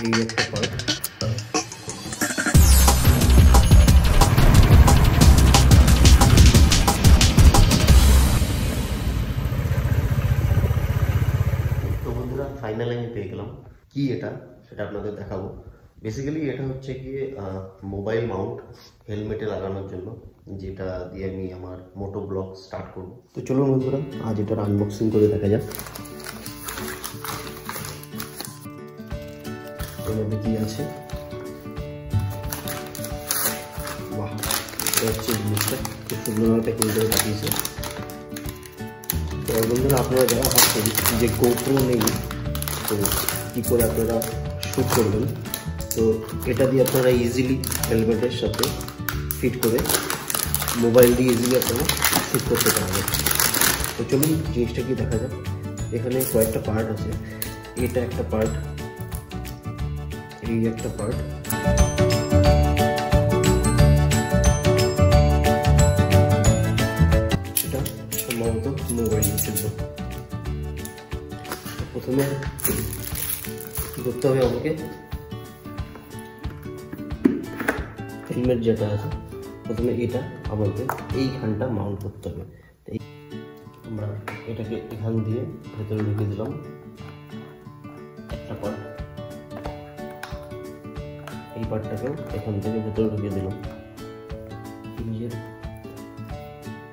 এই একটা পার্ট। তো বন্ধুরা ফাইনালি আমি পেয়ে গেলাম। কি এটা সেটা আপনাদের দেখাবো। বেসিক্যালি এটা হচ্ছে কি মোবাইল মাউন্ট হেলমেটে লাগানোর জন্য, যেটা দিয়ে আমি আমার মোটো ব্লগ স্টার্ট করব। তো চলুন বন্ধুরা আজ এটার আনবক্সিং করে দেখা যাক এর মধ্যে কি আছে। বাহ, এটা হচ্ছে জিনিসটা খুব সুন্দরভাবে প্যাকিং করে পাঠিয়েছে। তো বন্ধুরা আপনারা যারা ভাবছেন যে গোপ্রো নেই তো কী করে আপনারা শ্যুট করবেন, তো এটা দিয়ে আপনারা ইজিলি হেলমেটের সাথে ফিট করে মোবাইল দিয়ে ইজিলি আপনারা শ্যুট করতে পারবেন। তো চলুন জিনিসটা কি দেখা যাক। এখানে কয়েকটা পার্ট আছে, এটা একটা পার্ট, এই একটা পার্ট, এটা সম্ভবত মোবাইলের জন্য। প্রথমে কি করতে হবে, আমাকে হেলমেট যেটা আছে প্রথমে এটা আমাদের এইখানটা মাউন্ট করতে হবে। আমরা এটাকে এখান দিয়ে ভেতরে ঢুকে দিলাম একটা পার্ট, এই পার্টটাকেও এখান থেকে ভেতরে ঢুকিয়ে দিলাম, নিজের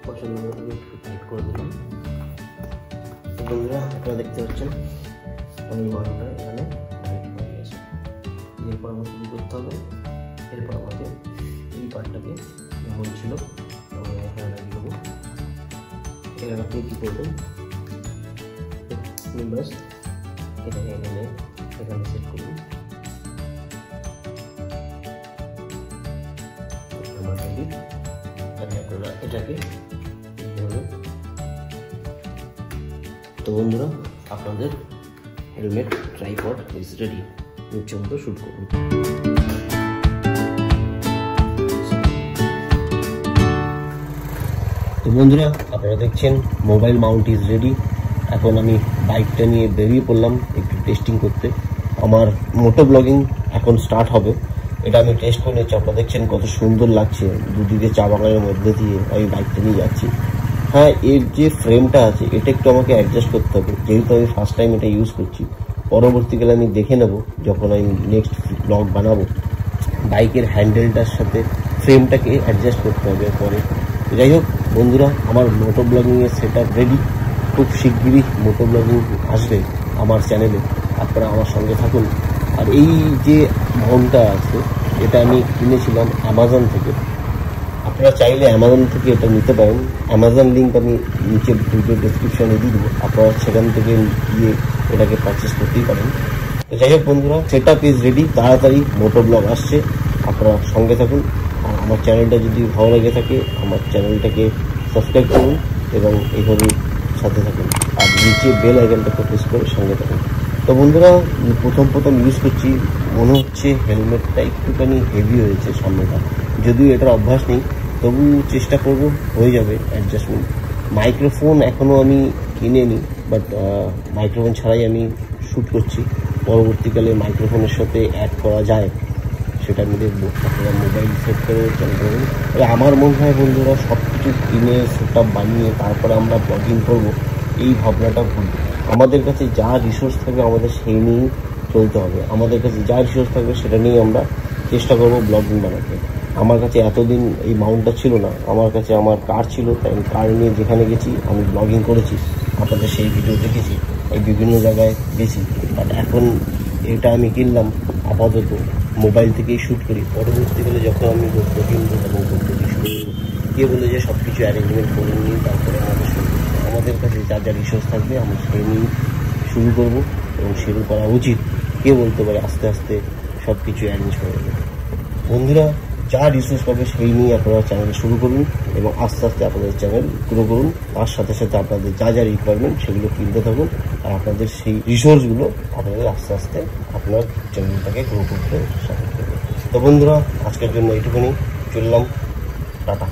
পছন্দ মতো একটু টাইট করে দিলাম। বন্ধুরা আপনারা দেখতে পাচ্ছেন আমি মাউন্টটা এখানে টাইট হয়ে গেছে। এরপর আমাকে কী করতে হবে, এরপর আমাকে এই পার্টটাকে যেমন ছিল আমরা এখানে লাগিয়ে দেবো। এবার আপনি কী করবেন, ব্যাস এটাকে এখানে সেট করুন। আমার রেডি, আপনারা এটাকে এইভাবে। তো বন্ধুরা আপনাদের হেলমেট ট্রাইপড ইজ রেডি, নিচে মতো শ্যুট করুন। তো বন্ধুরা আপনারা দেখছেন মোবাইল মাউন্ট ইজ রেডি। এখন আমি বাইকটা নিয়ে বেরিয়ে পড়লাম একটু টেস্টিং করতে। আমার মোটো ব্লগিং এখন স্টার্ট হবে, এটা আমি টেস্ট করে নিচ্ছি। আপনারা দেখছেন কত সুন্দর লাগছে, দুদিকে চা বাগানের মধ্যে দিয়ে আমি বাইকটা নিয়ে যাচ্ছি। হ্যাঁ, এর যে ফ্রেমটা আছে এটা একটু আমাকে অ্যাডজাস্ট করতে হবে, যেহেতু আমি ফার্স্ট টাইম এটা ইউজ করছি। পরবর্তীকালে আমি দেখে নেব যখন আমি নেক্সট ব্লগ বানাবো, বাইকের হ্যান্ডেলটার সাথে ফ্রেমটাকে অ্যাডজাস্ট করতে হবে পরে। যাই হোক বন্ধুরা, আমার মোটো ব্লগিংয়ের সেট আপ রেডি। খুব শিগগিরই মোটো ব্লগিং আসবে আমার চ্যানেলে, আপনারা আমার সঙ্গে থাকুন। আর এই যে মাউন্টটা আছে এটা আমি কিনেছিলাম অ্যামাজন থেকে। আপনারা চাইলে অ্যামাজন থেকে এটা নিতে পারেন, অ্যামাজন লিঙ্ক আমি নিচে ভিডিও ডেসক্রিপশনে দিয়ে দেবো, আপনারা সেখান থেকে গিয়ে এটাকে পারচেস করতেই পারেন। তো যাই হোক বন্ধুরা, সেট আপ ইজ রেডি, তাড়াতাড়ি মোটো ব্লগ আসছে, আপনারা সঙ্গে থাকুন। আর আমার চ্যানেলটা যদি ভালো লেগে থাকে আমার চ্যানেলটাকে সাবস্ক্রাইব করুন এবং এইভাবে সাথে থাকুন, আর নিচে বেল আইকনটাকে প্রেস করে সঙ্গে থাকুন। তো বন্ধুরা প্রথম ইউজ করছি, মনে হচ্ছে হেলমেটটা একটুখানি হেভি হয়েছে সামনেটা, যদিও এটার অভ্যাস নেই, তবু চেষ্টা করব, হয়ে যাবে অ্যাডজাস্টমেন্ট। মাইক্রোফোন এখনও আমি কিনে নিই, বাট মাইক্রোফোন ছাড়াই আমি শ্যুট করছি। পরবর্তীকালে মাইক্রোফোনের সাথে অ্যাড করা যায় সেটা আমি দেখবো, আপনারা মোবাইল সেট করে চ্যানেল করবেন। তবে আমার মনে হয় বন্ধুরা সব কিছু কিনে সেট আপ বানিয়ে তারপরে আমরা ব্লগিং করবো, এই ভাবনাটা ভুল। আমাদের কাছে যা রিসোর্স থাকবে আমাদের সেই নিয়েই চলতে হবে, আমাদের কাছে যা রিসোর্স থাকবে সেটা নিয়ে আমরা চেষ্টা করবো ব্লগিং বানাতে। আমার কাছে এতদিন এই মাউন্টটা ছিল না, আমার কাছে আমার কার ছিল, তাই আমি কার নিয়ে যেখানে গেছি আমি ব্লগিং করেছি, আপনাদের সেই ভিডিও দেখেছি, এই বিভিন্ন জায়গায় গেছি। বাট এখন এটা আমি কিনলাম আপাতত মোবাইল থেকেই শ্যুট করি। পরবর্তীকালে যখন আমি ব্লগিং এবং শুরু কে বলে যে সব কিছু অ্যারেঞ্জমেন্ট করে নিই তারপরে আমাদের কাছে যা যা রিসোর্স থাকবে আমরা সেই নিয়ে শুরু করব, এবং শুরু করা উচিত। কে বলতে পারে আস্তে আস্তে সব কিছু অ্যারেঞ্জ করে দেবে। বন্ধুরা যা রিসোর্স পাবে সেই নিয়ে আপনারা চ্যানেল শুরু করুন এবং আস্তে আস্তে আপনাদের চ্যানেল গ্রো করুন। তার সাথে সাথে আপনাদের যা যা রিকোয়ারমেন্ট সেগুলো কিনতে থাকুন, আর আপনাদের সেই রিসোর্সগুলো আপনাদের আস্তে আস্তে আপনার চ্যানেলটাকে গ্রো করতে সাহায্য করবে। তো বন্ধুরা আজকের জন্য এইটুকুনি, চললাম, টাটা।